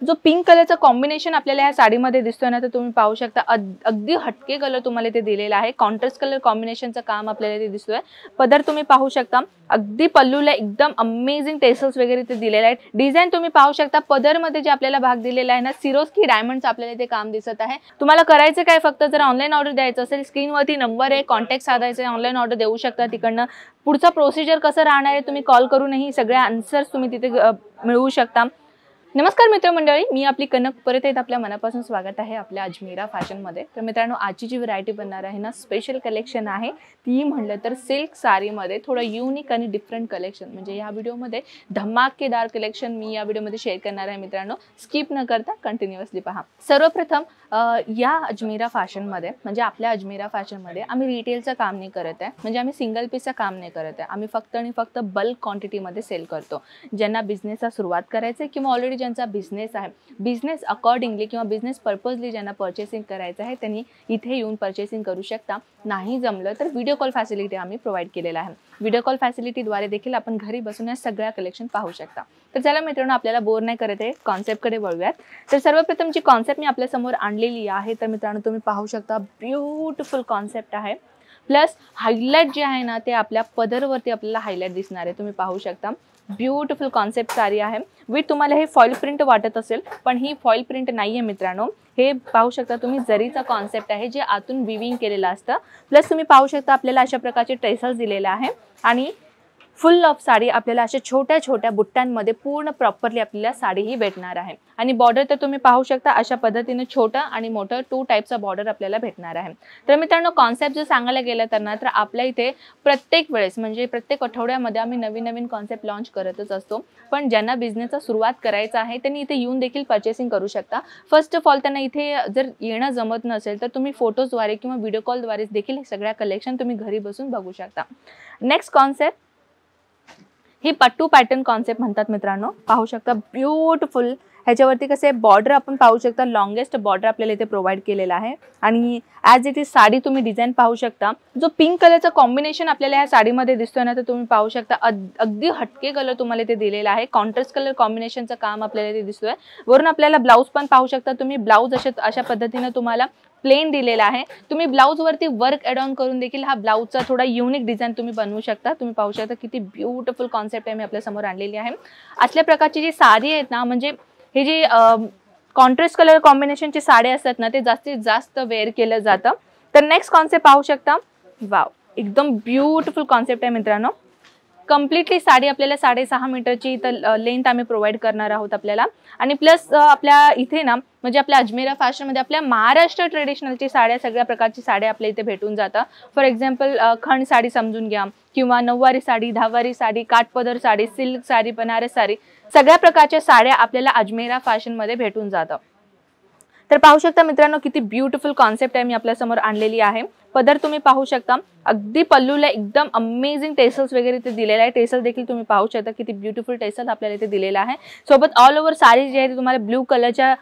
जो पिंक कलरचा कॉम्बिनेशन आपल्याला ह्या साडीमध्ये दिसतोय ना, तर तुम्ही पाहू शकता अगदी हटके कलर तुम्हाला इथे दिलेला आहे। कॉन्ट्रास्ट कलर कॉम्बिनेशनचं काम आपल्याला इथे दिसतोय। पदर तुम्ही पाहू शकता अगदी पल्लूला एकदम अमेझिंग टेसल्स वगैरे इथे दिलेले आहेत। डिझाइन तुम्ही पाहू शकता पदरमध्ये जे आपल्याला भाग दिलेला आहे ना, सिरोस्की डायमंडचं आपल्याला इथे काम दिसत आहे। तुम्हाला करायचं काय, फक्त जर ऑनलाईन ऑर्डर द्यायचं असेल स्क्रीनवरती नंबर आहे, कॉन्टॅक्ट साधायचा आहे, ऑनलाईन ऑर्डर देऊ शकता। तिकडनं पुढचा प्रोसिजर कसं राहणार आहे तुम्ही कॉल करूनही सगळे आन्सर्स तुम्ही तिथे मिळवू शकता। नमस्कार मित्रमंडळी, मी आपली कनक परत येत आपल्या मनापासून स्वागत आहे आपल्या अजमेरा फॅशनमध्ये। तर मित्रांनो, आजची जी व्हरायटी बनणार आहे ना, स्पेशल कलेक्शन आहे ती म्हणलं तर सिल्क साडीमध्ये थोडं युनिक आणि डिफरंट कलेक्शन, म्हणजे या व्हिडिओमध्ये धमाकेदार कलेक्शन मी या व्हिडिओमध्ये शेअर करणार आहे। मित्रांनो, स्किप न करता कंटिन्युअसली पहा। सर्वप्रथम या अजमेरा फॅशनमध्ये म्हणजे आपल्या अजमेरा फॅशनमध्ये आम्ही रिटेलचं काम नाही करत आहे, म्हणजे आम्ही सिंगल पीसचं काम नाही करत आहे। आम्ही फक्त आणि फक्त बल्क क्वांटिटीमध्ये सेल करतो। ज्यांना बिझनेसला सुरुवात करायचं आहे किंवा ऑलरेडी ज्यांचा बिझनेस आहे, बिझनेस अकॉर्डिंगली किंवा बिझनेस पर्पजली ज्यांना परचेसिंग करायचं आहे त्यांनी इथे येऊन परचेसिंग करू शकता। नाही जमलं तर व्हिडिओ कॉल फॅसिलिटी आम्ही प्रोव्हाइड केलेला आहे। व्हिडिओ कॉल फॅसिलिटीद्वारे देखील आपण घरी बसून या सगळ्या कलेक्शन पाहू शकता। तर चला मित्रांनो, आपल्याला बोर नाही करत आहे, कॉन्सेप्टकडे वळूयात। तर सर्वप्रथम जी कॉन्सेप्ट मी आपल्या समोर आणलेली आहे, तर मित्रांनो तुम्ही पाहू शकता ब्युटिफुल कॉन्सेप्ट आहे। प्लस हायलाइट जे आहे ना, ते आपल्या पदरवरती आपल्याला हायलाइट दिसणार आहे। तुम्ही पाहू शकता ब्युटिफुल कॉन्सेप्ट साडी आहे। विथ तुम्हाला हे फॉइल प्रिंट वाटत असेल, पण ही फॉइल प्रिंट नाहीये मित्रांनो। हे पाहू शकता तुम्ही जरीचा कॉन्सेप्ट आहे, जे आतून विविंग केलेलं असतं। प्लस तुम्ही पाहू शकता आपल्याला अशा प्रकारचे ट्रेसल्स दिलेले आहे आणि फुल ऑफ साडी आपल्याला अशा छोट्या छोट्या बुट्ट्यांमध्ये पूर्ण प्रॉपरली आपल्याला साडी ही भेटणार आहे। आणि बॉर्डर तर तुम्ही पाहू शकता अशा पद्धतीने छोटं आणि मोठं 2 टाईपचा बॉर्डर आपल्याला भेटणार आहे। तर मित्रांनो, कॉन्सेप्ट जर सांगायला गेलं तर आपल्या इथे प्रत्येक वेळेस म्हणजे प्रत्येक आठवड्यामध्ये आम्ही नवीन नवीन कॉन्सेप्ट लॉन्च करतच असतो। पण ज्यांना बिझनेसचा सुरुवात करायचा आहे त्यांनी इथे येऊन देखील परचेसिंग करू शकता। फर्स्ट ऑफ ऑल त्यांना इथे जर येणं जमत नसेल तर तुम्ही फोटोजद्वारे किंवा व्हिडिओ कॉलद्वारे देखील हे सगळ्या कलेक्शन तुम्ही घरी बसून बघू शकता। नेक्स्ट कॉन्सेप्ट ही पट्टू पॅटर्न कॉन्सेप्ट म्हणतात मित्रांनो। पाहू शकता ब्युटिफुल ह्याच्यावरती कसे बॉर्डर आपण पाहू शकता, लॉंगेस्ट बॉर्डर आपल्याला इथे प्रोव्हाइड केलेला आहे। आणि ॲज इट इज साडी तुम्ही डिझाईन पाहू शकता। जो पिंक कलरचा कॉम्बिनेशन आपल्याला ह्या साडीमध्ये दिसतोय ना, तर तुम्ही पाहू शकता अगदी हटके कलर तुम्हाला इथे दिलेला आहे। कॉन्ट्रास्ट कलर कॉम्बिनेशनचं काम आपल्याला इथे दिसतोय। वरून आपल्याला ब्लाऊज पण पाहू शकता तुम्ही, ब्लाऊज अशा पद्धतीने तुम्हाला प्लेन दिलेला आहे। तुम्ही ब्लाऊज वरती वर्क ॲड ऑन करून देखील हा ब्लाऊजचा थोडा युनिक डिझाईन तुम्ही बनवू शकता। तुम्ही पाहू शकता किती ब्युटिफुल कॉन्सेप्ट आहे मी आपल्या समोर आणलेली आहे। असल्या प्रकारची जी साडी आहेत ना, म्हणजे हे जी कॉन्ट्रास्ट कलर कॉम्बिनेशनची साड्या असतात ना, ते जास्तीत जास्त वेअर केलं जातं। तर नेक्स्ट कॉन्सेप्ट पाहू शकता, वाव, एकदम ब्युटिफुल कॉन्सेप्ट आहे मित्रांनो। कम्प्लिटली साडी आपल्याला 6.5 मीटरची तर लेंथ आम्ही प्रोव्हाइड करणार आहोत आपल्याला। आणि प्लस आपल्या इथे ना, म्हणजे आपल्या अजमेरा फॅशनमध्ये आपल्या महाराष्ट्र ट्रेडिशनलची साड्या, सगळ्या प्रकारची साड्या आपल्या इथे भेटून जातात। फॉर एक्झाम्पल खंड साडी समजून घ्या, किंवा नऊवारी साडी, दहावारी साडी, काठपदर साडी, सिल्क साडी, बनारस साडी, सगळ्या प्रकारच्या साड्या आपल्याला अजमेरा फॅशनमध्ये भेटून जातात। तर पाहू शकता मित्रांनो किती ब्युटिफुल कॉन्सेप्ट आहे मी आपल्या समोर आणलेली आहे। पदर तुम्ही पाहू शकता अगदी पल्लूला एकदम अमेझिंग टेसल्स वगैरे इथे दिलेला आहे। टेसल देखील तुम्ही पाहू शकता किती ब्युटिफुल टेसल आपल्याला इथे दिलेला आहे। सोबत ऑल ओव्हर साडी जी आहे तुम्हाला ब्ल्यू कलरच्या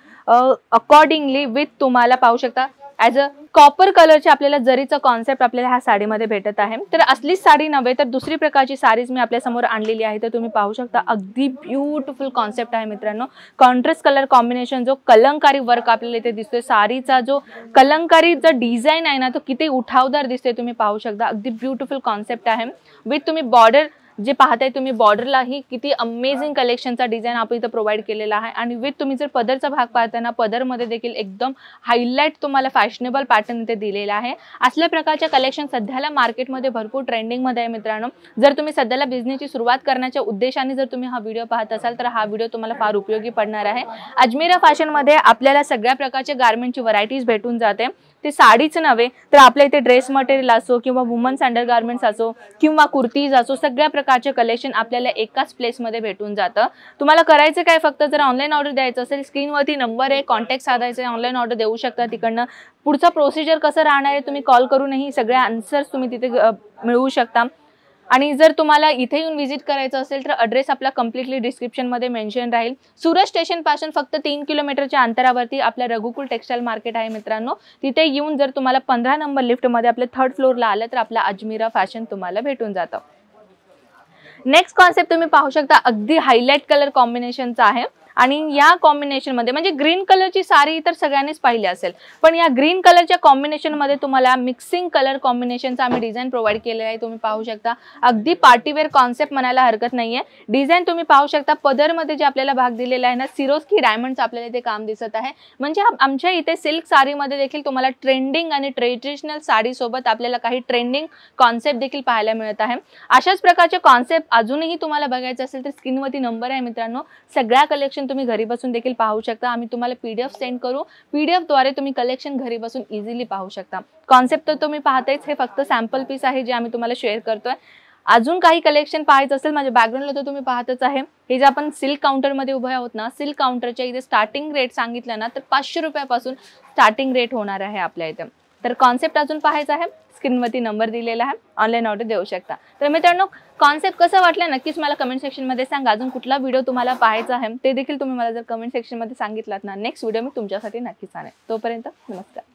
अकॉर्डिंगली विथ तुम्हाला पाहू शकता ॲज अ कॉपर कलरचे आपल्याला जरीचा कॉन्सेप्ट आपल्याला ह्या साडीमध्ये भेटत आहे। तर असलीच साडी नव्हे तर दुसरी प्रकारची साडीज मी आपल्या समोर आणलेली आहे। तर तुम्ही पाहू शकता अगदी ब्युटिफुल कॉन्सेप्ट आहे मित्रांनो। कॉन्ट्रास्ट कलर कॉम्बिनेशन, जो कलंकारी वर्क आपल्याला इथे दिसतोय, साडीचा जो कलंकारी जो डिझाईन आहे ना, तो किती उठावदार दिसते तुम्ही पाहू शकता। अगदी ब्युटिफुल कॉन्सेप्ट आहे। विथ तुम्ही बॉर्डर जे पाहताय तुम्ही, बॉर्डरलाही किती अमेझिंग कलेक्शनचा डिझाईन आपण इथं प्रोव्हाइड केलेला आहे। आणि विथ तुम्ही जर पदरचा भाग पाहताना, पदरमध्ये देखील एकदम हायलाइट तुम्हाला फॅशनेबल पॅटर्न इथे दिलेला आहे। असल्या प्रकारच्या कलेक्शन सध्याला मार्केटमध्ये भरपूर ट्रेंडिंगमध्ये आहे मित्रांनो। जर तुम्ही सध्याला बिझनेसची सुरुवात करण्याच्या उद्देशाने जर तुम्ही हा व्हिडिओ पाहत असाल तर हा व्हिडिओ तुम्हाला फार उपयोगी पडणार आहे। अजमेरा फॅशनमध्ये आपल्याला सगळ्या प्रकारच्या गारमेंटची व्हरायटीज भेटून जाते। ते साडीच नव्हे तर आपल्या इथे ड्रेस मटेरियल असो किंवा वुमन्स अंडरगार्मेंट्स असो किंवा कुर्तीज असो, सगळ्या प्रकारचे कलेक्शन आपल्याला एकाच प्लेसमध्ये भेटून जातं। तुम्हाला करायचं काय, फक्त जर ऑनलाईन ऑर्डर द्यायचं असेल स्क्रीनवरती नंबर आहे, कॉन्टॅक्ट साधायचा आहे, ऑनलाईन ऑर्डर देऊ शकता। तिकडनं पुढचा प्रोसिजर कसं राहणार आहे तुम्ही कॉल करूनही सगळ्या आन्सर्स तुम्ही तिथे मिळवू शकता। आणि जर तुम्हाला इथे येऊन व्हिजिट करायचं असेल तर ॲड्रेस आपला कम्प्लिटली डिस्क्रिप्शनमध्ये मेन्शन राहील। सुरत स्टेशनपासून फक्त 3 किलोमीटरच्या अंतरावरती आपल्या रघुकुल टेक्सटाईल मार्केट आहे मित्रांनो। तिथे येऊन जर तुम्हाला 15 नंबर लिफ्टमध्ये आपल्या 3rd फ्लोअरला आलं तर आपला अजमेरा फॅशन तुम्हाला भेटून जातं। नेक्स्ट कॉन्सेप्ट तुम्ही पाहू शकता अगदी हायलाइट कलर कॉम्बिनेशनचा आहे। आणि या कॉम्बिनेशन मध्ये म्हणजे ग्रीन कलरची साडी तर सगळ्यांनीच पाहिली असेल, पण या ग्रीन कलरच्या कॉम्बिनेशन मध्ये तुम्हाला मिक्सिंग कलर कॉम्बिनेशनचा आम्ही डिझाईन प्रोव्हाइड केलेला आहे. तुम्ही पाहू शकता अगदी पार्टीवेअर कॉन्सेप्ट म्हणायला हरकत नाहीये. डिझाईन तुम्ही पाहू शकता, पदरमध्ये जे आपल्याला भाग दिलेला आहे ना, सिरोस्की डायमंडचं आपल्याला इथे काम दिसत आहे. म्हणजे आमच्या इथे सिल्क साडीमध्ये देखील तुम्हाला ट्रेंडिंग आणि ट्रेडिशनल साडी सोबत आपल्याला काही ट्रेंडिंग कॉन्सेप्ट देखील पाहायला मिळत आहे. अशाच प्रकारचे कॉन्सेप्ट अजूनही तुम्हाला बघायचं असेल तर स्क्रीनवरती नंबर आहे मित्रांनो. सगळ्या कलेक्शन तुम्ही घरी बसून देखील पाहू शकता. आम्ही तुम्हाला PDF सेंड करू, PDF द्वारे तुम्ही कलेक्शन घरी बसून इझिली पाहू शकता. कॉन्सेप्ट तर तुम्ही पाहतायच, हे फक्त सॅम्पल पीस आहे जे आम्ही तुम्हाला शेअर करतोय. अजून काही कलेक्शन पाहायचं असेल माझ्या बॅकग्राऊंडला तर तुम्ही पाहतच आहे. हे जे आपण सिल्क काउंटरमध्ये उभे आहोत ना, सिल्क काउंटरच्या इथे स्टार्टिंग रेट सांगितलं ना तर 500 रुपयापासून स्टार्टिंग रेट होणार आहे आपल्या इथे. तर कॉन्सेप्ट अजून पाहायचा आहे, स्क्रीनवरती नंबर दिलेला आहे, ऑनलाईन ऑर्डर देऊ शकता. तर मित्रांनो, कॉन्सेप्ट कसं वाटलं नक्कीच मला कमेंट सेक्शनमध्ये सांगा. अजून कुठला व्हिडिओ तुम्हाला पाहायचा आहे ते देखील तुम्ही मला जर कमेंट सेक्शनमध्ये सांगितलात ना, नेक्स्ट व्हिडिओ मी तुमच्यासाठी नक्कीच आणेन. तोपर्यंत नमस्कार.